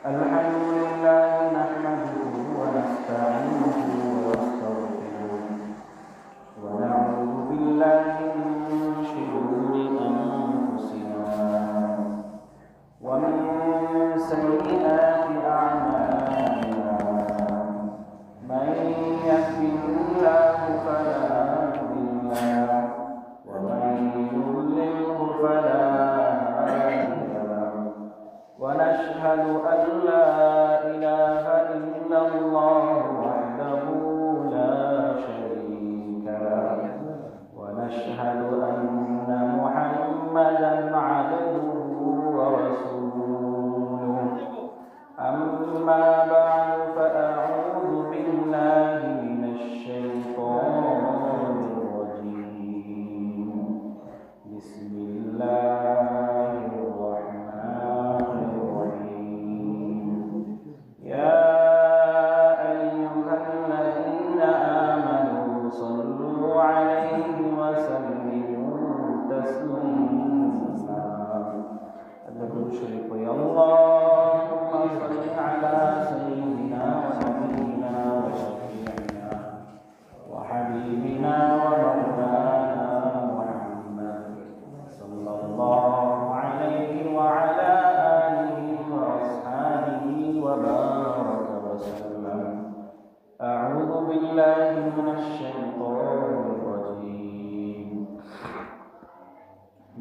الحمد لله نحمده ونستعينه ونستغفره ونعوذ بالله من شرور أنفسنا ومن سيئات أعمالنا من يهده الله فلا مضل له ومن يضلله فلا هادي له ونشهد أن لا إله إلا الله وحده لا شريك له ونشهد أن محمدا عبده ورسوله أما بعد فأعوذ بالله من الشيطان الرجيم بسم الله الرحمن الرحيم يا أيها الذين آمنوا صلوا عليه وسلموا تسليما الدروس الشريف يا اللهم صل على سيدنا ونبينا وشفيعنا وحبيبنا ومولانا محمد صلى الله عليه وعلى آله وأصحابه وبارك وسلم أعوذ بالله من الشيطان الرجيم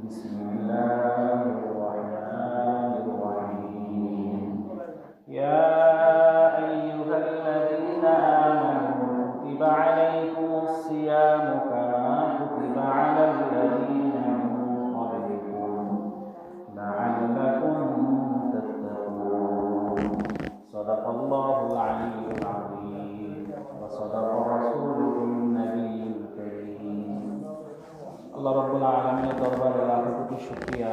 بسم الله الرحمن الرحيم يا أيها الذين آمنوا كتب عليكم الصيام كما كتب على الذين من قبلكم لعلكم تتقون صدق الله العلي العظيم وصدق رسوله النبي الكريم আল্লাহ রাব্বুল আলামিনের দরবারে লাখো কোটি শুকরিয়া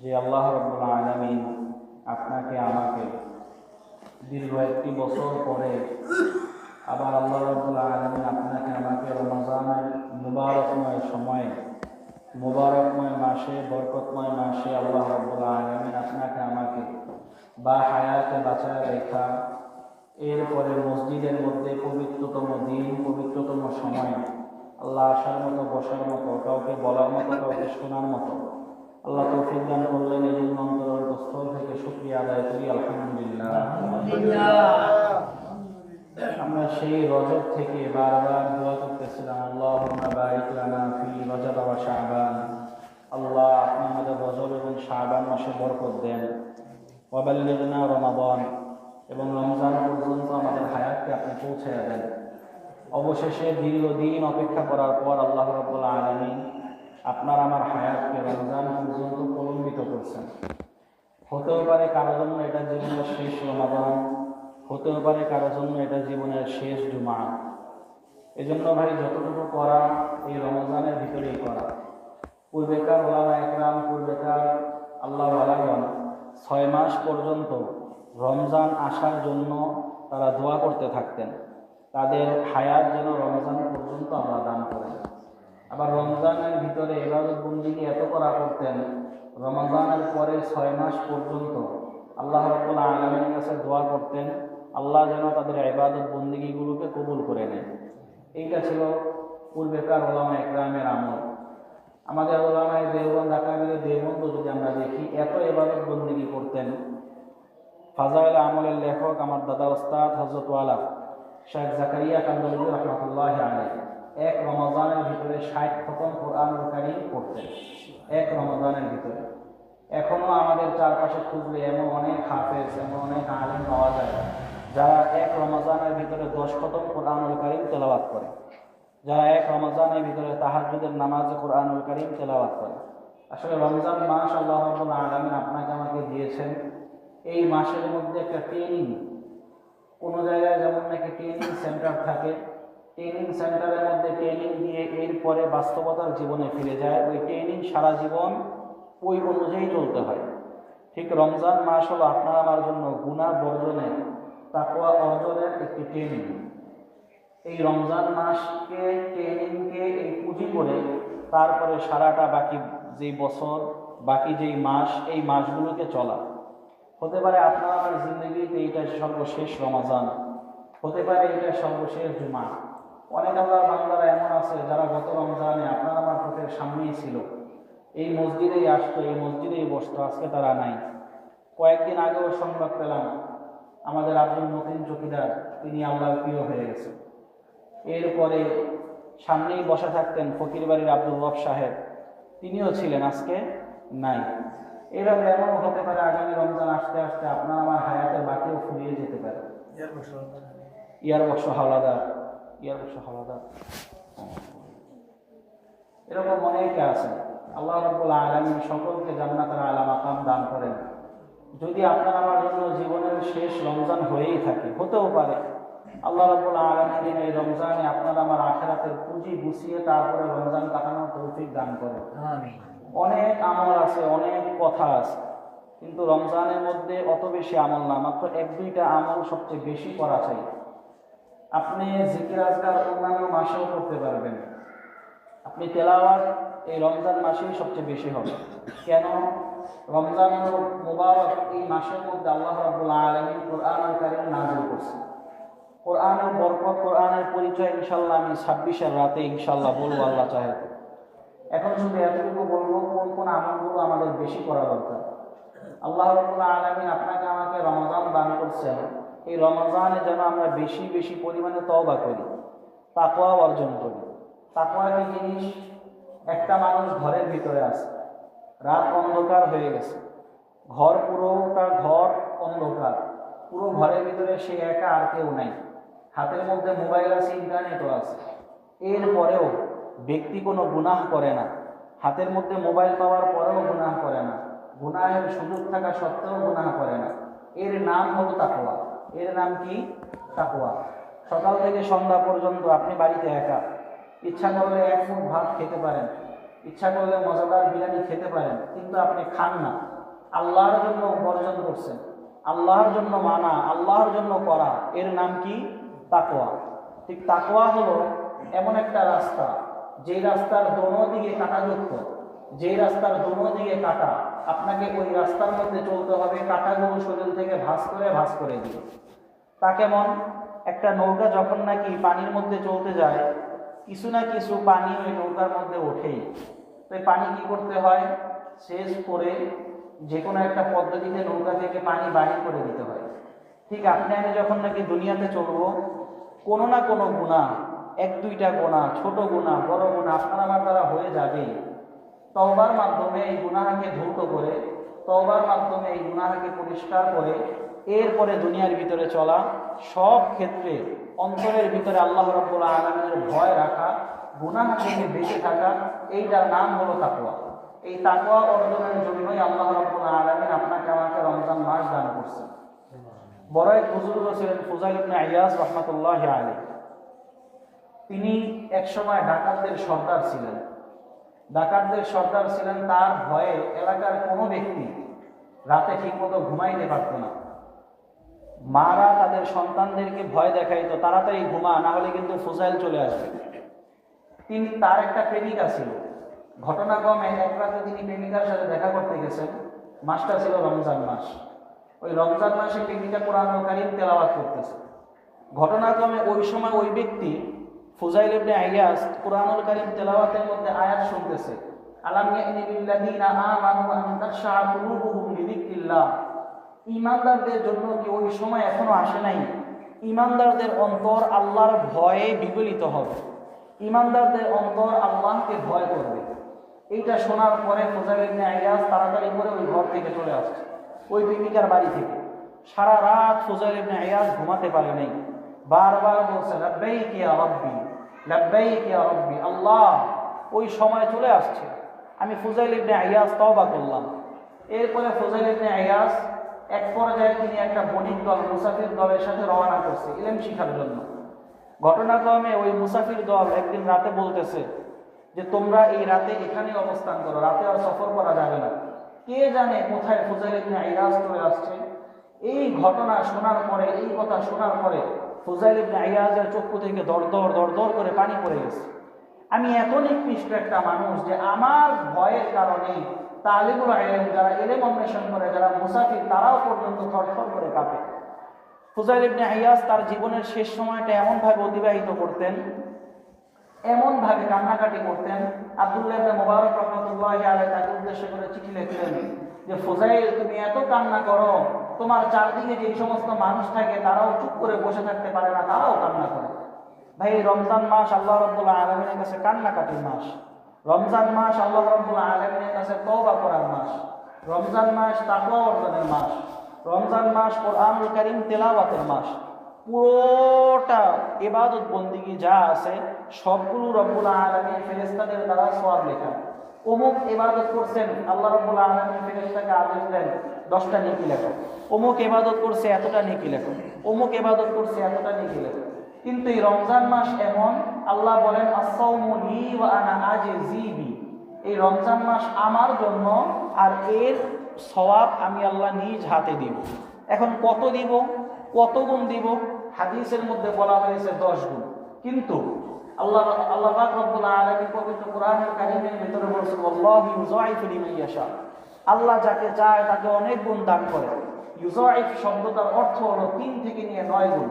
যে আল্লাহ রাব্বুল আলামিন আপনাকে আমাকে দীর্ঘ একটি বছর পরে আবার আল্লাহ রাব্বুল আলামিন আপনাকে আমাকে রমজানের মুবারকময় সময়ে মুবারকময় মাসে বরকতময় মাসে আল্লাহ রাব্বুল আলামিন আপনাকে আমাকে বা হায়াতে বাঁচায় রেখা এরপরে মসজিদের মধ্যে পবিত্রতম দিন পবিত্রতম সময় আল্লাহ আসার মতো বসার মতো কাউকে বলার মতো কাউকে শোনার মতো আল্লাহ তৌফিক দান করলেন। এই জন্য অন্তরস্থল থেকে শুকরিয়া আদায় করি আলহামদুলিল্লাহ। আমরা সেই রজব থেকে বারবার দোয়া করতেছিলাম আল্লাহুম্মা বারিক লানা ফি রজব ওয়া শাবান, আল্লাহ আপনি আমাদের রজব এবং শাবান মাসে বরকত দেন। ওয়া বাল্লিগনা রমাদান, এবং রমজান পর্যন্ত আমাদের হায়াতকে আপনি পৌঁছায়া দেন। অবশেষে দীর্ঘদিন অপেক্ষা করার পর আল্লাহ রাব্বুল আলামিন আপনার আমার হায়াতকে রমজান পর্যন্ত প্রলম্বিত করছেন। হতেও পারে কারো জন্য এটা জীবনের শেষ রমাদান, হতেও পারে কারো জন্য এটা জীবনের শেষ জুমা। এজন্য ভাই যতটুকু করা এই রমজানের ভিতরেই করা। পূর্বেকার ওলামা একরাম, পূর্বেকার আল্লাহ ওয়ালাগণ 6 মাস পর্যন্ত রমজান আসার জন্য তারা দোয়া করতে থাকতেন, তাদের হায়াত যেন রমজান পর্যন্ত আল্লাহ দান করেন। আবার রমজানের ভিতরে ইবাদত বন্দেগী এত করা করতেন, রমজানের পরে 6 মাস পর্যন্ত আল্লাহ রাব্বুল আলামিনের কাছে দোয়া করতেন আল্লাহ যেন তাদের ইবাদত বন্দেগীগুলোকে কবুল করে নেন। এইটা ছিল পূর্বেকার ওলামা একরামের আমল। আমাদের ওলামায়ে দেওবন্দ আকাবিরে দেওবন্দ যদি আমরা দেখি, এত ইবাদত বন্দেগী করতেন। ফাজাইল আমলের লেখক আমার দাদা ওস্তাদ হযরত ওয়ালা শেখ জাকারিয়া কান্দলুই রহমাতুল্লাহি আলাইহি এক রমজানের ভিতরে 60 খতম কোরআনুল কারীম পড়তেন এক রমজানের ভিতরে। এখনো আমাদের চারপাশে খুঁজলে এমন অনেক হাফেজ, এমন অনেক আলেম পাওয়া যায় যারা এক রমজানের ভিতরে 10 খতম কোরআনুল কারীম তেলাওয়াত করে, যারা এক রমজানের ভিতরে তাহাজ্জুদের নামাজে কোরআনুল কারীম তেলাওয়াত করে। আসলে রমজান মাস আল্লাহ রাব্বুল আলামিন আপনাকে আমাকে দিয়েছেন, এই মাসের মধ্যে একটা ট্রেনিং। কোনো জায়গায় যেমন নাকি ট্রেনিং সেন্টার থাকে, ট্রেনিং সেন্টারের মধ্যে ট্রেনিং দিয়ে এরপরে বাস্তবতার জীবনে ফিরে যায়, ওই ট্রেনিং সারা জীবন ওই অনুযায়ী চলতে হয়। ঠিক রমজান মাস হলো আপনার আমার জন্য গুনাহ বর্জনের, তাকওয়া অর্জনের একটি ট্রেনিং। এই রমজান মাসকে ট্রেনিংকে এই পুঁজি করে তারপরে সারাটা বাকি যেই বছর, বাকি যেই মাস, এই মাসগুলোকে চলা। হতে পারে আপনার আমার জিন্দগিতে এইটা সর্বশেষ রমাজান, হতে পারে এটা সর্বশেষ জুমা। অনেক আল্লাহর বান্দারা এমন আছে যারা গত রমজানে আপনার আমার চোখের সামনেই ছিল, এই মসজিদেই আসতো, এই মসজিদেই বসতো, আজকে তারা নাই। কয়েকদিন আগেও সংবাদ পেলাম আমাদের আব্দুল মতিন চৌকিদার, তিনি আল্লাহর প্রিয় হয়ে গেছে। এরপরে সামনেই বসে থাকতেন ফকির বাড়ির আব্দুল রব সাহেব, তিনিও ছিলেন, আজকে নাই। এইভাবে এমনও হতে পারে আগামী রমজান আসতে আসতে আপনার আমার হায়াতের বাকিও ফুরিয়ে যেতে পারে। ইয়ারবক্স হাওলাদার এরকম অনেকে আছেন। আল্লাহ রাব্বুল আলামিন সকলকে জান্নাতের আলা মাকাম দান করেন। যদি আপনার আমার জন্য জীবনের শেষ রমজান হয়েই থাকে, হতেও পারে আল্লাহ রাব্বুল আলামিন এই রমজানে আপনার আমার আখিরাতের পুঁজি গুছিয়ে তারপরে রমজান কাটানোর তৌফিক দান করেন। অনেক আমল আছে, অনেক কথা আছে, কিন্তু রমজানের মধ্যে অত বেশি আমল না, মাত্র 1-2টা আমল সবচেয়ে বেশি করা চাই। আপনি জিকির আজকার অন্যান্য মাসেও করতে পারবেন, আপনি তেলাওয়াত এই রমজান মাসেই সবচেয়ে বেশি হবে। কেন? রমজান মুবারক এই মাসের মধ্যে আল্লাহ রাব্বুল আলামিন কোরআনুল কারীম নাযিল করছেন। কোরআনের বরকত, কোরআনের পরিচয় ইনশাআল্লাহ আমি 26-এর রাতে ইনশাআল্লাহ বলবো আল্লাহ চাহে। এখন শুধু এতটুকু বলবো কোন কোন আমলগুলো আমাদের বেশি করা দরকার। আল্লাহ রাব্বুল আলামিন আপনাকে আমাকে রমজান দান করছেন, এই রমজানে যেন আমরা বেশি বেশি পরিমাণে তওবা করি, তাকওয়া অর্জন করি। তাকওয়া কি জিনিস? একটা মানুষ ঘরের ভিতরে আছে, রাত অন্ধকার হয়ে গেছে, পুরোটা ঘর অন্ধকার, পুরো ঘরের ভিতরে সে একা, আর কেউ নাই, হাতের মধ্যে মোবাইল আছে, ইন্টারনেটও আছে, এরপরেও ব্যক্তি কোনো গুনাহ করে না। হাতের মধ্যে মোবাইল পাওয়ার পরেও গুনাহ করে না, গুনাহের সুযোগ থাকা সত্ত্বেও গুনাহ করে না। এর নাম হলো তাকওয়া। এর নাম কি? তাকওয়া। সকাল থেকে সন্ধ্যা পর্যন্ত আপনি বাড়িতে একা, ইচ্ছা করলে 1 মুঠ ভাত খেতে পারেন, ইচ্ছা করলে মজাদার বিরিয়ানি খেতে পারেন, কিন্তু আপনি খান না। আল্লাহর জন্য বর্জন করছেন, আল্লাহর জন্য মানা, আল্লাহর জন্য করা, এর নাম কি? তাকওয়া। ঠিক তাকওয়া হলো এমন একটা রাস্তা, যেই রাস্তার দোনো দিকে কাঁটাযুক্ত, যেই রাস্তার দোনো দিকে কাঁটা, আপনাকে ওই রাস্তার মধ্যে চলতে হবে, কাঁটাগুলো শরীর থেকে ভাঁজ করে দিয়ে। তা কেমন? একটা নৌকা যখন নাকি পানির মধ্যে চলতে যায়, কিছু না কিছু পানি ওই নৌকার মধ্যে ওঠেই। তো এই পানি কি করতে হয়? শেষ করে যে কোনো একটা পদ্ধতিতে নৌকা থেকে পানি বাহির করে দিতে হয়। ঠিক আপনি আমি যখন নাকি দুনিয়াতে চলবো, কোনো না কোনো গুনাহ, 1-2টা গুনাহ, ছোট গুনাহ বড় গুনাহ আপনার আমার দ্বারা হয়ে যাবেই। তওবার মাধ্যমে এই গুনাহকে ধৌত করে, তওবার মাধ্যমে এই গুনাহকে পরিষ্কার করে এরপরে দুনিয়ার ভিতরে চলা, সব ক্ষেত্রে অন্তরের ভিতরে আল্লাহ রাব্বুল আলামিনের ভয় রাখা, গুনাহ থেকে বেঁচে থাকা, এইটার নাম হলো তাকওয়া। এই তাকওয়া অর্জনের জন্যই আল্লাহ রাব্বুল আলামিন আপনাকে আমাকে রমজান মাস দান করছেন। বড় এক বুজুর্গ ছিলেন ফুজাইল ইবনে আইয়াজ রাহমাতুল্লাহি আলাইহি। তিনি একসময় ডাকাতদের সর্দার ছিলেন। তার ভয়ে এলাকার কোনো ব্যক্তি রাতে ঠিকমতো ঘুমাইতে পারত না। মারা তাদের সন্তানদেরকে ভয় দেখাইতো, তাড়াতাড়ি ঘুমা, না হলে কিন্তু ফুজাইল চলে আসবে। তার একটা প্রেমিকা ছিল। ঘটনাক্রমে এক রাতে তিনি প্রেমিকার সাথে দেখা করতে গেছেন। মাসটা ছিল রমজান মাস। ওই রমজান মাসে প্রেমিকা কোরআনুল কারীম তেলাওয়াত করতেছে। ঘটনাক্রমে ওই সময় ওই ব্যক্তি ফুজাইল ইবনে আইয়াজ কোরআনুল কারীম তেলাওয়াতের মধ্যে আয়াত শুনতেছে, আলাম ইয়ানি লিল্লাযিনা আমানু আন তাখশা কুলুবুহুম লিযিকরিল্লাহ। ঈমানদারদের জন্য কি ওই সময় এখনো আসে নাই? ঈমানদারদের অন্তর আল্লাহর ভয়ে বিগলিত হবে, ঈমানদারদের অন্তর আল্লাহকে ভয় করবে। এইটা শোনার পরে ফুজাইল ইবনে আইয়াজ তাড়াতাড়ি করে ওই ঘর থেকে চলে আসছে, ওই প্রেমিকার বাড়ি থেকে। সারা রাত ফুজাইল ইবনে আইয়াজ ঘুমাতে পারে নাই, বারবার বলছে লাব্বাইক ইয়া রাব্বি, লাব্বাইক ইয়া রাব্বি। আল্লাহ, ওই সময় চলে আসছে, আমি ফুজাইল ইবনে আইয়াজ তওবা করলাম। এরপরে ফুজাইল ইবনে আইয়াজ এক পর্যায়ে তিনি একটা বণিক দল, মুসাফির দলের সাথে রওনা করছে ইলম শিখার জন্য। ঘটনাক্রমে ওই মুসাফির দল একদিন রাতে বলতেছে যে তোমরা এই রাতে এখানে অবস্থান করো, রাতে আর সফর করা যাবে না। কে জানে কোথায় ফুজাইল ইবনে আইয়াজ চলে আসছে। এই ঘটনা শোনার পরে, এই কথা শোনার পরে ফুজাইল ইবনে আইয়াজের চক্ষু থেকে দর করে পানি পড়ে গেছে। আমি এত নিকৃষ্ট একটা মানুষ যে আমার ভয়ের কারণে তালিবুল ইলম, যারা ইলম অন্বেষণ করে, যারা মুসাফির, তারাও পর্যন্ত থরথর করে কাঁপে। ফুজাইল ইবনে ইয়াস তার জীবনের শেষ সময়টা এমনভাবে অতিবাহিত করতেন, এমনভাবে কান্নাকাটি করতেন। আব্দুল্লাহ ইবনে মুবারক রাহমাতুল্লাহি আলাইহি তাকে উদ্দেশ্য করে চিঠি লিখলেন যে ফুজাইল, তুমি এত কান্না করো, তোমার চারদিকে যে সমস্ত মানুষ থাকে তারাও চুপ করে বসে থাকতে পারে না, তারাও কান্না করে। ভাই, রমজান মাস আল্লাহ রাব্বুল আলামিনের কাছে কান্নাকাটির মাস। রমজান মাস আল্লাহ রাব্বুল আলামিনের কাছে তওবা করার মাস। রমজান মাস তাকওয়া অর্জনের মাস। রমজান মাস কোরআনুল কারীম তেলাওয়াতের মাস। পুরোটা ইবাদত বন্দিগি যা আছে সবগুলো রব্বুল আলামিন ফেরেশতাদের দ্বারা সওয়াব লেখা। অমুক ইবাদত করছেন, আল্লাহ রাব্বুল আলামিন ফেরেশতাকে আদেশ দেন 10টা নেকি লেখো। অমুক ইবাদত করছে এতটা নেকি লেখো। অমুক ইবাদত করছে এতটা নেকি লেখো। কিন্তু এই রমজান মাস এমন, আল্লাহ বলেন আস-সাওমু লি ওয়া আনা আজজি বি, এই রমজান মাস আমার জন্য আর এর সওয়াব আমি আল্লাহ নিজ হাতে দিব। এখন কত দিব, কত গুণ দিব? হাদিসের মধ্যে বলা হয়েছে 10 গুণ। কিন্তু আল্লাহ পাক রব্বুল আলামিন পবিত্র কোরআনুল কারীমের ভিতরে বলেছেন আল্লাহু ইউযাইফু লিমান ইয়াশা, আল্লাহ যাকে চায় তাকে অনেক গুণ দান করে। ইউযাইফ শব্দটার অর্থ হলো 3 থেকে নিয়ে 9 গুণ।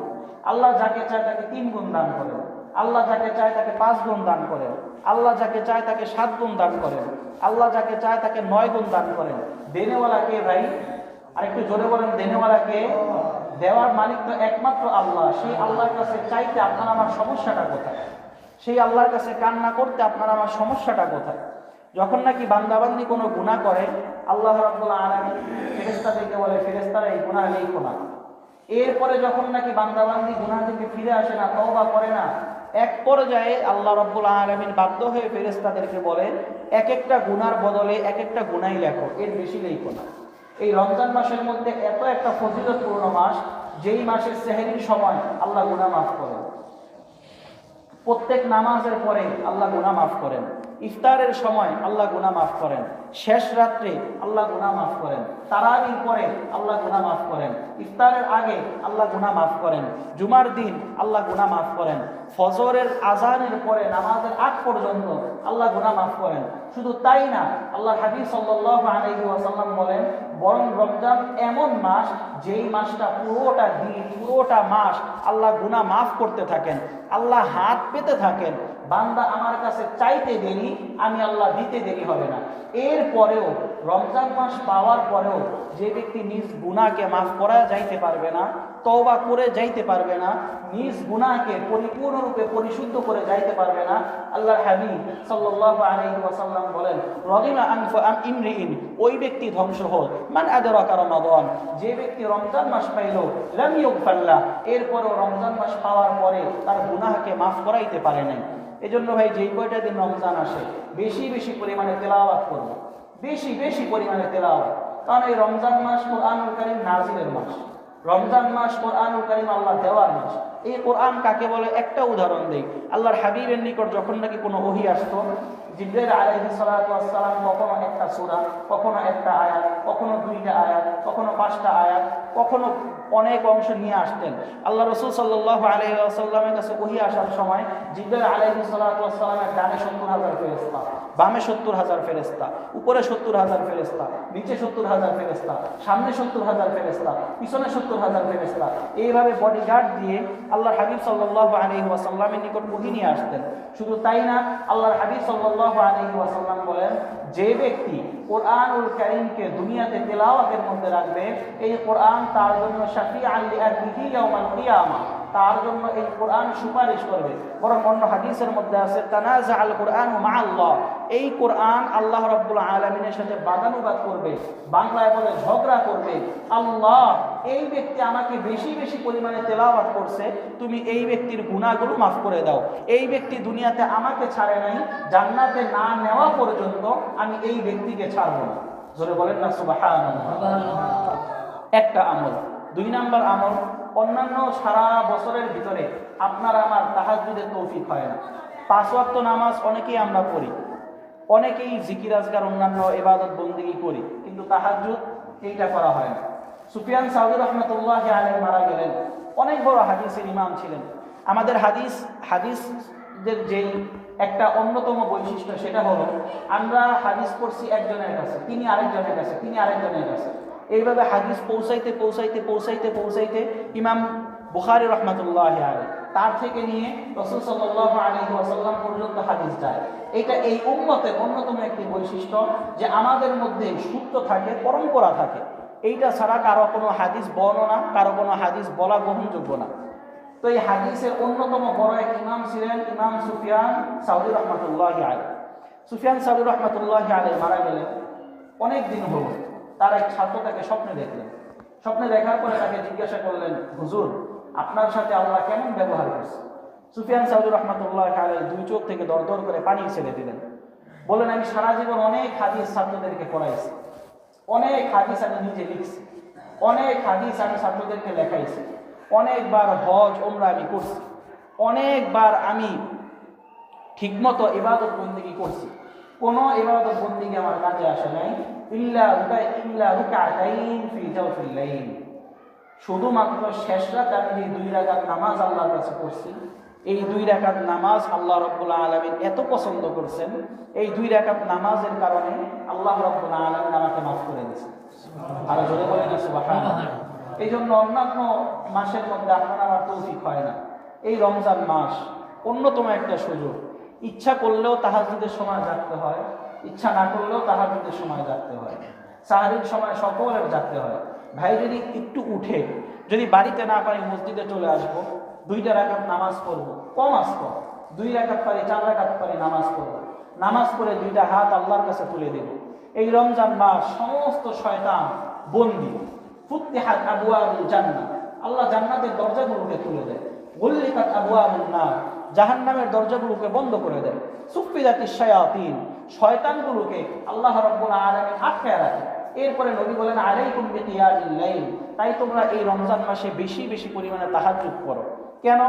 আল্লাহ যাকে চায় তাকে 3 গুণ দান করেন, আল্লাহ যাকে চায় তাকে 5 গুণ দান করেন, আল্লাহ যাকে চায় তাকে 7 গুণ দান করেন, আল্লাহ যাকে চায় তাকে 9 গুণ দান করেন। দেনেওয়ালা কে ভাই? আরেকটু জোরে বলেন, দেনেওয়ালা কে? দেওয়ার মালিক তো একমাত্র আল্লাহ। সেই আল্লাহর কাছে চাইতে আপনার আমার সমস্যাটা কোথায়? সেই আল্লাহর কাছে কান্না করতে আপনার আমার সমস্যাটা কোথায়? যখন নাকি বান্দাবান্দি কোনো গুনাহ করে, আল্লাহ রাব্বুল আলামিন ফেরেশতাদেরকে বলে, ফেরেশতারা এই গুনাহ লিখো না। এরপরে যখন নাকি বান্দাবান্দি গুনাহ থেকে ফিরে আসে না, তওবা করে না, এক পর্যায়ে আল্লাহ রাব্বুল আলামিন বাধ্য হয়ে ফেরেশতাদেরকে বলে, এক একটা গুনার বদলে এক একটা গুনাহই লেখো, এর বেশি লিখো না। এই রমজান মাসের মধ্যে এত একটা ফজিলতপূর্ণ মাস, যেই মাসের সেহরির সময় আল্লাহ গুনাহ মাফ করেন। প্রত্যেক নামাজের পরে আল্লাহ গুনাহ মাফ করেন। ইফতারের সময় আল্লাহ গুনাহ মাফ করেন। শেষ রাত্রে আল্লাহ গুনাহ মাফ করেন। তারাবির পরে আল্লাহ গুনাহ মাফ করেন। ইফতারের আগে আল্লাহ গুনাহ মাফ করেন। জুমার দিন আল্লাহ গুনাহ মাফ করেন। ফজরের আজানের পরে নামাজের আগ পর্যন্ত আল্লাহ গুনাহ মাফ করেন। শুধু তাই না, আল্লাহ হাবিব সাল্লাল্লাহু আলাইহি ওয়াসাল্লাম বলেন, বরং রমজান এমন মাস যেই মাসটা পুরোটা দিন, পুরোটা মাস আল্লাহ গুনাহ মাফ করতে থাকেন, আল্লাহ হাত পেতে থাকেন। বান্দা আমার কাছে চাইতে দেরি, আমি আল্লাহ দিতে দেরি হবে না। এরপরেও রমজান মাস পাওয়ার পরেও যে ব্যক্তি নিজ গুনাহকে মাফ করা যাইতে পারবে না, তওবা করে যাইতে পারবে না, নিজ গুনাহকে পরিপূর্ণরূপে পরিশুদ্ধ করে যাইতে পারবে না, আল্লাহর হাবিব সাল্লাল্লাহু আলাইহি ওয়াসাল্লাম বলেন, রগিমা আনফু আম ইমরিইন, ওই ব্যক্তি ধ্বংস হোক, মান আদরাকা রমাদান, যে ব্যক্তি রমজান মাস পাইল, লাম ইউগফাল্লাহ, এরপরও রমজান মাস পাওয়ার পরে তার গুনাহকে মাফ করাইতে পারে নাই। এজন্য ভাই, যেই কয়টা দিন রমজান আসে, বেশি বেশি পরিমাণে তেলাওয়াত করব, বেশি বেশি পরিমাণে তেলাওয়াত। কারণ এই রমজান মাস কোরআনুল কারীম নাজিলের মাস। রমজান মাস কোরআনুল কারীম আল্লাহ দেওয়ার মাস। এই কোরআন কাকে বলে একটা উদাহরণ দেই। আল্লাহর হাবিবের নিকট যখন নাকি কোনো ওহী আসতো, জিবরাইল আলাইহিস সালাতু ওয়াস সালাম কখনো একটা সূরা, কখনো একটা আয়াত, কখনো 2টা আয়াত, কখনো 5টা আয়াত, কখনো অনেক অংশ নিয়ে আসতেন। আল্লাহ রাসূল সাল্লাল্লাহু আলাইহি ওয়াসাল্লামের কাছে ওহী আসার সময় জিবরাইল আলাইহিস সালাতু ওয়াস সালামের ডানে 70,000 ফেরেশতা, বামে 70,000 ফেরেশতা, উপরে 70,000 ফেরেশতা, নিচে 70,000 ফেরেশতা, সামনে 70,000 ফেরেশতা, পিছনে 70,000 ফেরেশতা, এইভাবে বডিগার্ড দিয়ে আল্লাহর হাবিব সাল্লাল্লাহু আলাইহি ওয়াসাল্লামের নিকট ওহী নিয়ে আসতেন। শুধু তাই না, আল্লাহর হাবিব সাল্লাল্লাহু আলাইহি ওয়াসাল্লাম বলেন, যে ব্যক্তি কোরআনুল কারীমকে দুনিয়াতে তেলাওয়াতের মধ্যে রাখবে, এই কোরআন তার জন্য শাফিআন লিআহলিহি ইয়াউমাল কিয়ামা, তার জন্য এই কোরআন সুপারিশ করবে। বরং অন্য হাদিসের মধ্যে আছে, তানাযাআল কুরআনু মাআল্লাহ, এই কোরআন আল্লাহ রাব্বুল আলামিনের সাথে বাদানুবাদ করবে, বাংলায় বলে ঝগড়া করবে। আল্লাহ, এই ব্যক্তি আমাকে বেশি বেশি পরিমাণে তেলাওয়াত করছে, তুমি এই ব্যক্তির গুনাহগুলো মাফ করে দাও। এই ব্যক্তি দুনিয়াতে আমাকে ছাড়ে নাই, জান্নাতে না নেওয়া পর্যন্ত আমি এই ব্যক্তিকে ছাড়ব না। জোরে বলেন না সুবহানাল্লাহ। একটা আমল। 2 নাম্বার আমল, অন্যান্য সারা বছরের ভিতরে আপনার আমার তাহাজ্জুদের তৌফিক হয় না। 5 ওয়াক্ত নামাজ অনেকেই আমরা পড়ি, অনেকেই জিকির আজকার অন্যান্য ইবাদত বন্দেগী করি, কিন্তু তাহাজ্জুদ এইটা করা হয় না। সুফিয়ান সাউরি রাহমাতুল্লাহি আলাইহি মারা গেলেন, অনেক বড় হাদিসের ইমাম ছিলেন। আমাদের হাদিস যেই একটা অন্যতম বৈশিষ্ট্য সেটা হলো আমরা হাদিস পড়ছি একজনের কাছে, তিনি আরেকজনের কাছে, তিনি আরেকজনের কাছে, এইভাবে হাদিস পৌঁছাইতে পৌঁছাইতে পৌঁছাইতে পৌঁছাইতে ইমাম বুখারী রাহমাতুল্লাহি আলাইহি তার থেকে নিয়ে রাসূল সাল্লাল্লাহু আলাইহি ওয়াসাল্লাম পর্যন্ত হাদিস যায়। এটা এই উম্মতের অন্যতম একটি বৈশিষ্ট্য যে আমাদের মধ্যে সূত্র থাকে, পরম্পরা থাকে। এইটা ছাড়া কারো কোনো হাদিস বর্ণনা, কারো কোনো হাদিস বলা গ্রহণযোগ্য না। তো এই হাদিসের অন্যতম বড় এক ইমাম ছিলেন ইমাম সুফিয়ান সাউরি রহমাতুল্লাহি আলাইহি। সুফিয়ান সাউরি রহমাতুল্লাহি আলাইহি মারা গেলেন অনেক দিন হলো। তার এক ছাত্র তাকে স্বপ্নে দেখলেন। স্বপ্নে দেখার পরে তাকে জিজ্ঞাসা করলেন, হুজুর আপনার সাথে আল্লাহ কেমন ব্যবহার করছে? সুফিয়ান সাউরি রহমাতুল্লাহি আলাইহি দুই চোখ থেকে দর দর করে পানি ছেড়ে দিলেন। বললেন, আমি সারা জীবন অনেক হাদিস ছাত্রদেরকে পড়াইছি, অনেক হাদিস আমি নিজে লিখছি, অনেক হাদিস আমি ছাত্রদেরকে লেখাইছি, অনেকবার হজ ওমরা আমি করছি, অনেকবার আমি ঠিকমতো ইবাদত বন্দেগী করছি, কোনো ইবাদত বন্দেগী আমার কাজে আসে নাই ইল্লা রুকাতাইন ফি জাওফিল লাইল। শুধুমাত্র শেষ রাতে আমি যে 2 রাকাত নামাজ আল্লাহর কাছে পড়ছি, এই 2 রাকাত নামাজ আল্লাহ রাব্বুল আলামিন এত পছন্দ করছেন, এই 2 রাকাত নামাজের কারণে আল্লাহ রাব্বুল আলামিন আমাকে মাফ করে দিয়েছেন। আর জোরে বলেন সুবহানাল্লাহ। এই জন্য অন্যান্য মাসের মধ্যে আপনার আমার তৌফিক হয় না, এই রমজান মাস অন্যতম একটা সুযোগ। ইচ্ছা করলেও তাহাজ্জুদের সময় জাগতে হয়, ইচ্ছা না করলেও তাহাজ্জুদের সময় জাগতে হয়, সাহরির সময় সকলের জাগতে হয়। ভাই যদি একটু উঠে, যদি বাড়িতে না পারি মসজিদে চলে আসবো, 2 রাকাত নামাজ পড়বো, কম আসবো, 2 রাকাত পারি 4 রাকাত পারি নামাজ পড়বো, নামাজ পড়ে 2টা হাত আল্লাহর কাছে তুলে দেব। এই রমজান মাস সমস্ত শয়তান বন্দী। ফুতিহাত আবওয়াবুল জান্নাহ, আল্লাহ জান্নাতের দরজাগুলোকে খুলে দেয়। গুল্লিকাত আবওয়াবুন নার, জাহান্নামের দরজাগুলোকে বন্ধ করে দেয়। সুফিদাতিশ শায়াতিন, শয়তানগুলোকে আল্লাহ রাব্বুল আলামিন আটকায় রাখে। এরপরে নবী বলেন, আলাইকুম বিকিয়ামিল লাইল, তাই তোমরা এই রমজান মাসে বেশি বেশি পরিমাণে তাহাজ্জুদ করো। কেন?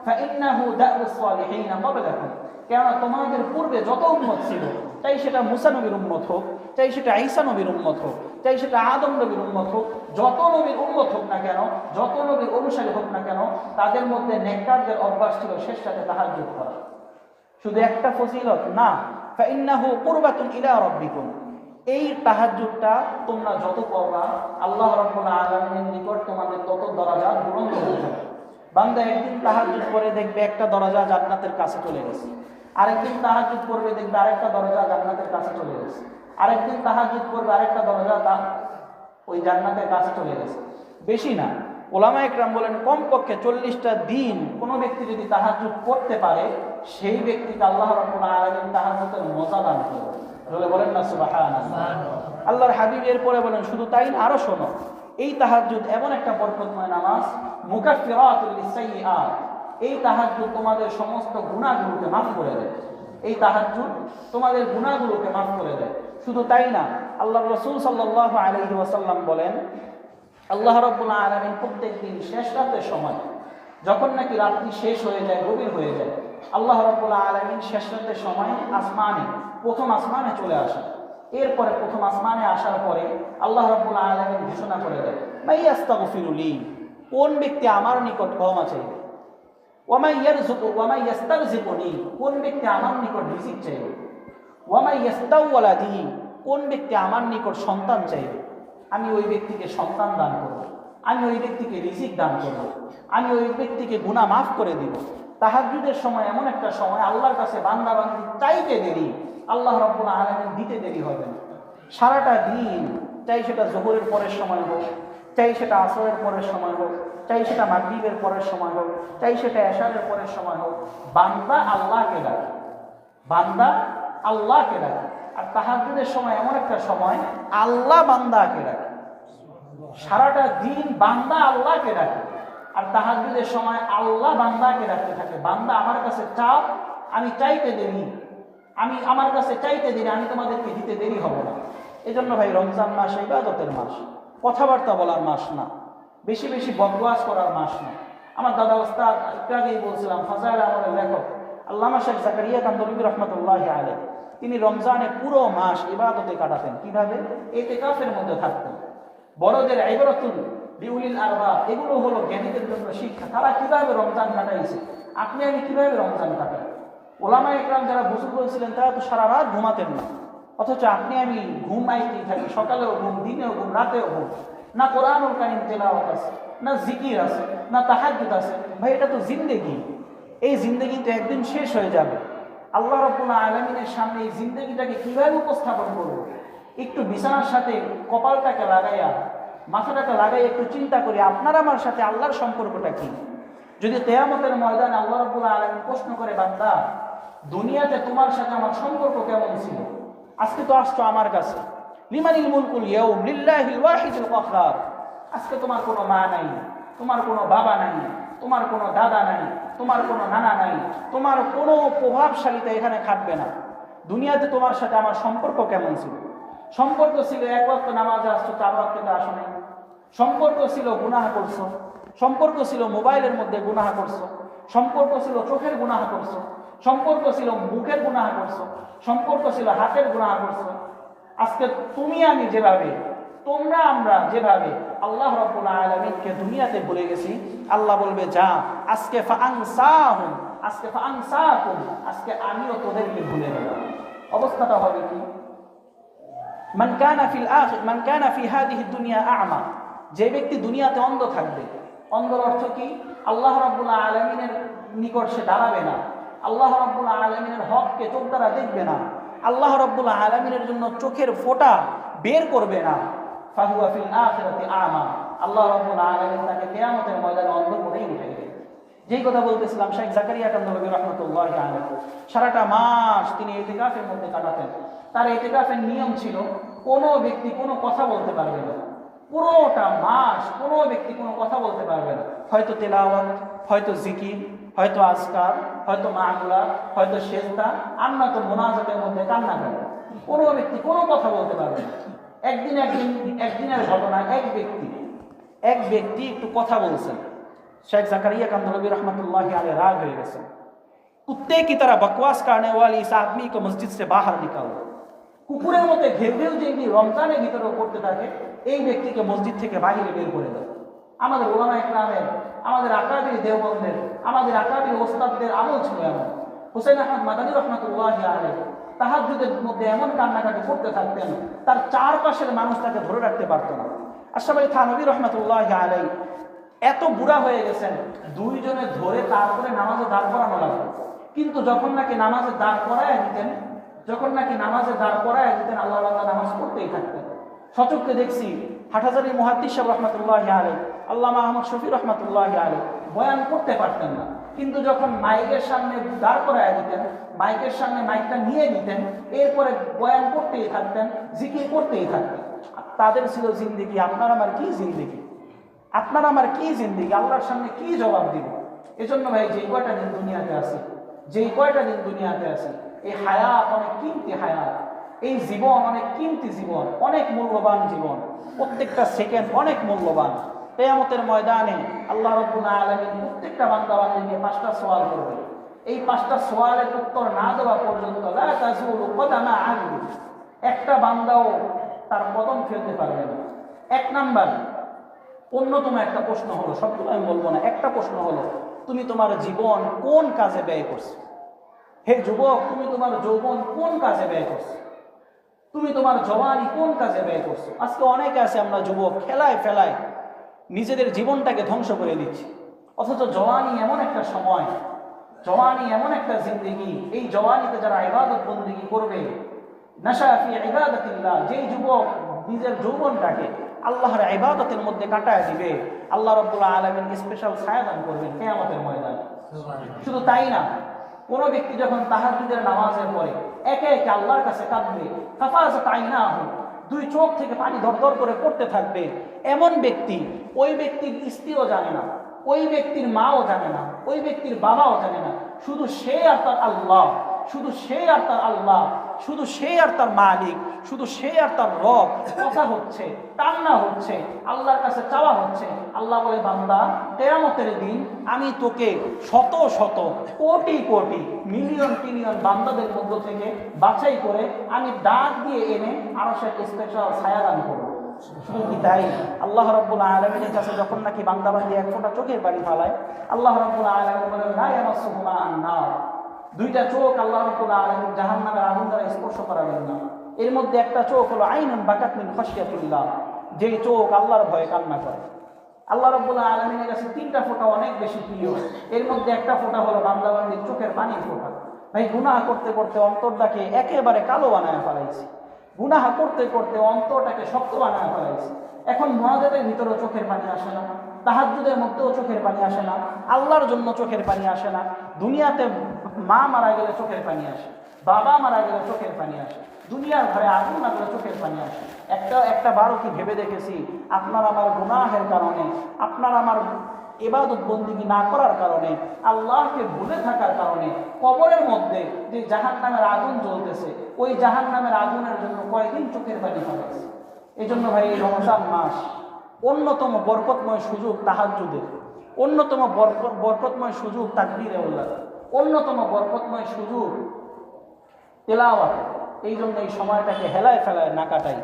ফাইন্নাহু দাউস সালিহিন ক্বাবলাকুম, কেন তোমাদের পূর্বে যত উম্মত ছিল, চাই সেটা মুসা নবীর উম্মত হোক, চাই সেটা ঈসা নবীর উম্মত হোক, চাই সেটা আদম নবীর উম্মত হোক, যত নবীর উম্মত হোক না কেন, যত নবীর অনুসারী হোক না কেন, তাদের মধ্যে নেককারদের অভ্যাস ছিল শেষ রাতে তাহাজ্জুদ করা। শুধু একটা ফজিলত না, ফাইন্নাহু কুরবাতুন ইলা রাব্বিকুম, এই তাহাজ্জুদটা তোমরা যত করবা আল্লাহ রাব্বুল আলামিনের নিকট তোমাদের তত দরজা বুলন্দ হয়ে যাবে। বান্দা একদিন তাহাজ্জুদ করে দেখবে একটা দরজা জান্নাতের কাছে চলে গেছে, আরেকদিন তাহাজ্জুদ করবে দেখবে আরেকটা দরজা জান্নাতের কাছে চলে গেছে, আরেকদিন তাহাজ্জুদ করবে আরেকটা দরজা ওই জান্নাতের কাছে চলে গেছে। বেশি না, ওলামা একরাম বলেন কমপক্ষে 40টা দিন কোনো ব্যক্তি যদি তাহাজ্জুদ করতে পারে, সেই ব্যক্তিকে আল্লাহ রাব্বুল আলামিন তাহাজ্জুদের মজা দান করবে। বলেন না সুবহানাল্লাহ। আল্লাহর হাবিব এরপরে বলেন, শুধু তাই না, আরো শোনো, এই তাহাজ্জুদ এমন একটা বরকতময় নামাজ, মুকাফফিরাতুল লিসাইয়্যাত, এই তাহাজ্জুদ তোমাদের সমস্ত গুনাহগুলোকে মাফ করে দেয়। এই তাহাজ্জুদ তোমাদের গুনাহগুলোকে মাফ করে দেয়। শুধু তাই না, আল্লাহর রাসূল সাল্লাল্লাহু আলাইহি ওয়াসাল্লাম বলেন, আল্লাহ রাব্বুল আলামিন প্রত্যেকদিন শেষ রাতের সময়, যখন নাকি রাত্রি শেষ হয়ে যায়, গভীর হয়ে যায়, আল্লাহ রাব্বুল আলামিন শেষ রাতের সময় আসমানে, প্রথম আসমানে চলে আসেন। এরপরে প্রথম আসমানে আসার পরে আল্লাহ রাব্বুল আলামিন ঘোষণা করে দেয়, মাই আস্তাগফিরু লি, কোন ব্যক্তি আমার নিকট ক্ষমা চাইবে, ওয়া মাই ইয়ারযুকু ওয়া মাই ইস্তারযিকুনি, কোন ব্যক্তি আমার নিকট রিজিক চাইবে, ওয়া মাই ইস্তাওয়ালাদি, কোন ব্যক্তি আমার নিকট সন্তান চাইবে, আমি ওই ব্যক্তিকে সন্তান দান করব, আমি ওই ব্যক্তিকে রিজিক দান করব, আমি ওই ব্যক্তিকে গুনাহ মাফ করে দিব। তাহাজ্জুদের সময় এমন একটা সময় আল্লাহর কাছে বান্দা বান্দি চাইতে দেরি, আল্লাহ রাব্বুল আলামিন দিতে দেরি হবে না। সারাটা দিন, চাই সেটা যোহরের পরের সময় হোক, চাই সেটা আসরের পরের সময় হোক, চাই সেটা মাগরিবের পরের সময় হোক, চাই সেটা এশারের পরের সময় হোক, বান্দা আল্লাহকে ডাকে, বান্দা আল্লাহকে ডাকে। আর তাহাজ্জুদের সময় এমন একটা সময় আল্লাহ বান্দাকে ডাকে। সারাটা দিন বান্দা আল্লাহকে ডাকে, আর তাহাজ্জুদের সময় আল্লাহ বান্দাকে ডাকতে থাকে, বান্দা আমার কাছে চাও, আমি চাইতে দেরি, আমি আমার কাছে চাইতে দেরি, আমি তোমাদেরকে দিতে দেরি হব না। এজন্য ভাই রমজান মাস ইবাদতের মাস, কথাবার্তা বলার মাস না, বেশি বেশি বকওয়াজ করার মাস না। আমার দাদা ওস্তাদ একটু আগেই বলছিলাম, ফাজাইল আমলের লেখক আল্লামা শেখ জাকারিয়া কান্দরবী রহমতুল্লাহি আলাইহি, তিনি রমজানে পুরো মাস ইবাদতে কাটাতেন। কিভাবে? ইতিকাফের মধ্যে থাকতেন। বড়দের ইবরাতুল লিউলিল আলবাব, এগুলো হলো জ্ঞানীদের জন্য শিক্ষা। তারা কিভাবে রমজান কাটাইছে, আপনি আমি কিভাবে রমজান কাটাই? ওলামায়ে ইকরাম যারা গোসল করেছিলেন তারা তো সারা রাত ঘুমাতেন না, অথচ আপনি আমি ঘুমাইতেই থাকি, সকালেও ঘুম, দিনেও ঘুম, রাতেও ঘুম। না কোরআনুল কারীম তেলাওয়াত আছে, না জিকির আছে, না তাহাজ্জুদ আছে। ভাই এটা তো জিন্দেগি। এই জিন্দেগি তো একদিন শেষ হয়ে যাবে। আল্লাহ রাব্বুল আলামিনের সামনে এই জিন্দেগিটাকে কিভাবে উপস্থাপন করব? একটু বিছানার সাথে কপালটাকে লাগাইয়া, মাথাটাকে লাগাই একটু চিন্তা করি আপনার আমার সাথে আল্লাহর সম্পর্কটা কি। যদি কিয়ামতের ময়দানে আল্লাহ রাব্বুল আলামিন প্রশ্ন করে, বান্দা দুনিয়াতে তোমার সাথে আমার সম্পর্ক কেমন ছিল? আজকে তো আসছো আমার কাছে, লিমানিল মুলকুল ইয়াউম লিল্লাহিল ওয়াহিদুল কাহ্হার। আজকে তোমার কোনো মা নাই, তোমার কোনো বাবা নাই, তোমার কোনো দাদা নাই, তোমার কোনো নানা নাই, তোমার কোনো প্রভাবশালীতা এখানে খাটবে না। দুনিয়াতে তোমার সাথে আমার সম্পর্ক কেমন ছিল? সম্পর্ক ছিল এক ওয়াক্ত নামাজে আসছো, 4 ওয়াক্তে আসো নাই। সম্পর্ক ছিল গুনাহ করছো, সম্পর্ক ছিল মোবাইলের মধ্যে গুনাহ করছো, সম্পর্ক ছিল চোখের গুনাহ করছো, সম্পর্ক ছিল মুখের গুনাহ করছো, সম্পর্ক ছিল হাতের গুনাহ করছো। আজকে তুমি আমি যেভাবে, তোমরা আমরা যেভাবে আল্লাহ রাব্বুল আলামিনকে দুনিয়াতে ভুলে গেছি, আল্লাহ বলবে যা আজকে ফাআনসাহুম, আজকে ফাআনসাকুম, আজকে আমিও তোদেরকে ভুলে গেলাম। অবস্থাটা হবে কি? মান কানা ফি হাদিহি দুনিয়া আ'মা, যে ব্যক্তি দুনিয়াতে অন্ধ থাকবে। অন্ধর অর্থ কি? আল্লাহ রাব্বুল আলামিনের নিকট সে দাঁড়াবে না, আল্লাহ রাব্বুল আলামিনের হককে চোখ দ্বারা দেখবে না, আল্লাহ রাব্বুল আলামিনের জন্য চোখের ফোঁটা বের করবে না। ফাহুয়া ফিল আখিরাতি আ'মা, আল্লাহ রাব্বুল আলামিন তাকে কিয়ামতের ময়দানে অন্ধ করেই উঠাইবে। যেই কথা বলতেছিলাম, শেখ জাকারিয়া কান্দলবী রাহমাতুল্লাহি আলাইহি সারাটা মাস তিনি ইতিকাফের মধ্যে কাটাতেন। তার ইতিকাফের নিয়ম ছিল কোনো ব্যক্তি কোনো কথা বলতে পারবে না। পুরোটা মাস কোনো ব্যক্তি কোনো কথা বলতে পারবে না। হয়তো তেলাওয়াত, হয়তো জিকির, হয়তো আজকার, হয়তো মাগুলা, হয়তো সেজদা, আর নয়তো মুনাজাতের মধ্যে কান্নাকাটি। কোনো ব্যক্তি কোনো কথা বলতে পারবে না। একদিনের ঘটনা, এক ব্যক্তি একটু কথা বলছেন। शेख जकरिया कांदलवी रहमतुल्लाहि अलैहि राग हो गए, कुत्ते की तरह बकवास करने वाली इस आदमी को मस्जिद से बाहर निकालो। কুকুরের মতো ঘেউ ঘেউ যেগুলি রমজানের ভিতরে করতে থাকে, এই ব্যক্তিকে মসজিদ থেকে বাইরে বের করে দাও। আমাদের ওলামায়ে ইকরামের, আমাদের আকাবির দেওবন্দের, আমাদের আকাবির ওস্তাদদের আমল ছিল এমন। হুসাইন আহমদ মাদানী রহমাতুল্লাহি আলাইহি তাহাজ্জুদের মধ্যে এমন কান্নাকাটি করতে থাকতেন, তার চারপাশের মানুষ তাকে ধরে রাখতে পারত না। আশরাফ আলী থানভী রহমাতুল্লাহি আলাইহি এত বুড়া হয়ে গেছেন, 2 জনে ধরে তারপরে নামাজে দাঁড় করানো লাগবে। কিন্তু যখন নাকি নামাজে দাঁড় করায় দিতেন, আল্লাহ বান্দা নামাজ পড়তেই থাকতেন। সচক্ষে দেখছি হাটহাজারী মুহাদ্দিস সাহেব রহমাতুল্লাহি আলাইহি, আল্লামা আহমদ শফি রহমাতুল্লাহি আলাইহি বয়ান করতে পারতেন না, কিন্তু যখন মাইকের সামনে দাঁড় করায় দিতেন, মাইকের সামনে মাইকটা নিয়ে নিতেন, এরপরে বয়ান করতেই থাকতেন, জিকির করতেই থাকতেন। তাদের ছিল জিন্দেগি। আপনার আমার কি জিন্দেগি? আপনার আমার কি জিন্দেগি? আল্লাহর সামনে কি জবাব দিব? এজন্য ভাই যেই কয়টা দিন দুনিয়াতে আছি, এই হায়াত অনেক কিমতি হায়াত, এই জীবন অনেক কিমতি জীবন, অনেক মূল্যবান জীবন, প্রত্যেকটা সেকেন্ড অনেক মূল্যবান। কিয়ামতের ময়দানে আল্লাহ রাব্বুল আলামিন প্রত্যেকটা বান্দা বান্দিকে 5টা সওয়াল করবে। এই 5টা সওয়ালের উত্তর না দেওয়া পর্যন্ত লা তাজুলু কদামা আবদ, একটা বান্দাও তার কদম ফেলতে পারবে না। 1 নাম্বার অন্যতম একটা প্রশ্ন হলো, সবগুলো আমি বলবো না, একটা প্রশ্ন হলো, তুমি তোমার জীবন কোন কাজে ব্যয় করছো? হে যুবক, তুমি তোমার যৌবন কোন কাজে ব্যয় করছো? তুমি তোমার জওয়ানি কোন কাজে ব্যয় করছো? আজকে অনেকে আছে আমরা যুবক খেলায় ফেলায় নিজেদের জীবনটাকে ধ্বংস করে দিচ্ছি। অথচ জওয়ানি এমন একটা সময়, জওয়ানি এমন একটা জিন্দেগি, এই জওয়ানিতে যারা ইবাদত বন্দেগী করবে, নাশা ফি ইবাদাতিল্লাহ, যেই যুবক নিজের যৌবনটাকে আল্লাহর ইবাদতের মধ্যে কাটায় দিবে, আল্লাহ রাব্বুল আলামিন স্পেশাল ছায়া দান করবেন কিয়ামতের ময়দানে। শুধু তাই না, কোন ব্যক্তি যখন তাহাজ্জুদের নামাজের পরে একে একে আল্লাহর কাছে কাঁদবে, ফাফাযাত আইনাহু, 2 চোখ থেকে পানি দরদর করে পড়তে থাকবে, এমন ব্যক্তি, ওই ব্যক্তির স্ত্রীও জানে না, ওই ব্যক্তির মাও জানে না, ওই ব্যক্তির বাবাও জানে না, শুধু সে আর তার আল্লাহ, শুধু সে আর তার আল্লাহ, শুধু সে আর তার মালিক, শুধু সে আর তার রব কথা হচ্ছে, কান্না হচ্ছে, আল্লাহর কাছে চাওয়া হচ্ছে। আল্লাহ বলে, বান্দা কিয়ামতের দিন আমি তোকে শত শত কোটি কোটি মিলিয়ন ট্রিলিয়ন বান্দাদের মধ্য থেকে বাছাই করে আমি ডাক দিয়ে এনে আরশের স্পেশাল ছায়া দান করব। শুধু কি তাই, আল্লাহ রাব্বুল আলামিনের কাছে যখন নাকি বান্দা বান্দি 1 ফোঁটা চোখের পানি ফালায়, আল্লাহ রাব্বুল আলামিন বলেন লা ইয়ামাসসুহুমা আন-নার, দুইটা চোখ আল্লাহ রাব্বুল আলামিন জাহান্নামের আগুন দ্বারা স্পর্শ করাবেন না। এর মধ্যে একটা চোখ হলো আইনুন বাকাত মিন খাশিয়াতিল্লাহ, যেই চোখ আল্লাহর ভয়ে কান্না করে। আল্লাহ রাব্বুল আলামিনের কাছে তিনটা ফোঁটা অনেক বেশি প্রিয়। এর মধ্যে একটা ফোঁটা হলো বান্দাবান্দির চোখের পানির ফোঁটা। ভাই গুনাহ করতে করতে অন্তরটাকে একেবারে কালো বানায় ফেলাইছি, গুনাহ করতে করতে অন্তরটাকে শক্ত বানায় ফেলাইছি। এখন মুনাজাতের ভিতরেও চোখের পানি আসে না, তাহাজ্জুদের মধ্যেও চোখের পানি আসে না, আল্লাহর জন্য চোখের পানি আসে না। দুনিয়াতে মা মারা গেলে চোখের পানি আসে, বাবা মারা গেলে চোখের পানি আসে, দুনিয়ার ঘরে আগুন লাগলে চোখের পানি আসে। একটা বারও কি ভেবে দেখেছি আপনার আমার গুনাহের কারণে, আপনার আমার ইবাদত বন্দিগি না করার কারণে, আল্লাহকে ভুলে থাকার কারণে কবরের মধ্যে যে জাহান্নামের আগুন জ্বলতেছে, ওই জাহান্নামের আগুনের জন্য কয়েকদিন চোখের পানি ফেলেছে। এই জন্য ভাই এই রমজান মাস অন্যতম বরকতময় সুযোগ তাহাজ্জুদের, অন্যতম বরকতময় সুযোগ তাকবীরে আউলাদ, অন্যতম বরকতময় সুযোগ তেলাওয়াত। এই জন্য এই সময়টাকে হেলায় ফেলায় না কাটাই,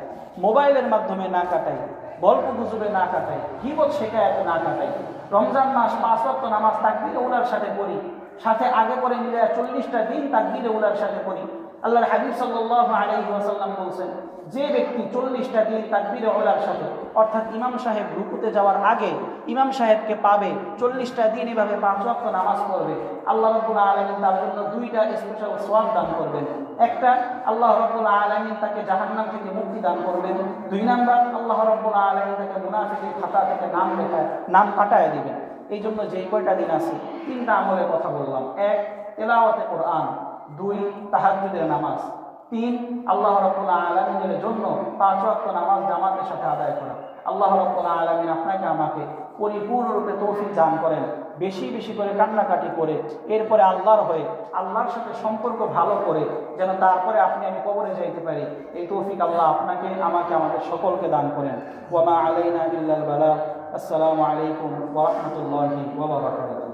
মোবাইলের মাধ্যমে না কাটাই, গল্প গুজবে না কাটাই, গীবত শেখায়াতে না কাটাই। রমজান মাস 5 ওয়াক্ত নামাজ তাকবীরে উলার সাথে পড়ি, সাথে আগে করে মিলে 40টা দিন তাকবীরে উলার সাথে পড়ি। আল্লাহর হাবিব সাল্লাল্লাহু আলাইহি ওয়াসাল্লাম বলেছেন, যে ব্যক্তি 40টা দিন তাকবীরে উলার সাথে, অর্থাৎ ইমাম সাহেব রুকুতে যাওয়ার আগে ইমাম সাহেবকে পাবে, 40টা দিন এভাবে 5 ওয়াক্ত নামাজ পড়বে, আল্লাহ রাব্বুল আলামিন তার জন্য 2টা স্পেশাল সওয়াব দান করবেন। একটা, আল্লাহ রাব্বুল আলামিন তাকে জাহান্নাম থেকে মুক্তি দান করবেন। 2 নাম্বার, আল্লাহ রাব্বুল আলামিন তাকে মুনাফিকের খাতা থেকে নাম কাটায় দিবেন। এই জন্য যেই কয়টা দিন আছে 3টা আমলের কথা বললাম। 1, তেলাওয়াতে কোরআন। 2, তাহাজ্জুদের নামাজ। 3, আল্লাহ রাব্বুল আলামিনের জন্য 5 ওয়াক্ত নামাজ জামাতের সাথে আদায় করা। আল্লাহ রাব্বুল আলামিন আপনাকে আমাকে পরিপূর্ণরূপে তৌফিক দান করেন, বেশি বেশি করে কান্নাকাটি করে, এরপরে আল্লাহর হয়ে আল্লাহর সাথে সম্পর্ক ভালো করে, যেন তারপরে আপনি আমি কবরে যাইতে পারি। এই তৌফিক আল্লাহ আপনাকে আমাকে আমাদের সকলকে দান করেন। ওয়া মা আলাইনা ইল্লাল বালাগ। আসসালামু আলাইকুম ওয়া রাহমাতুল্লাহি ওয়া বারাকাতুহু।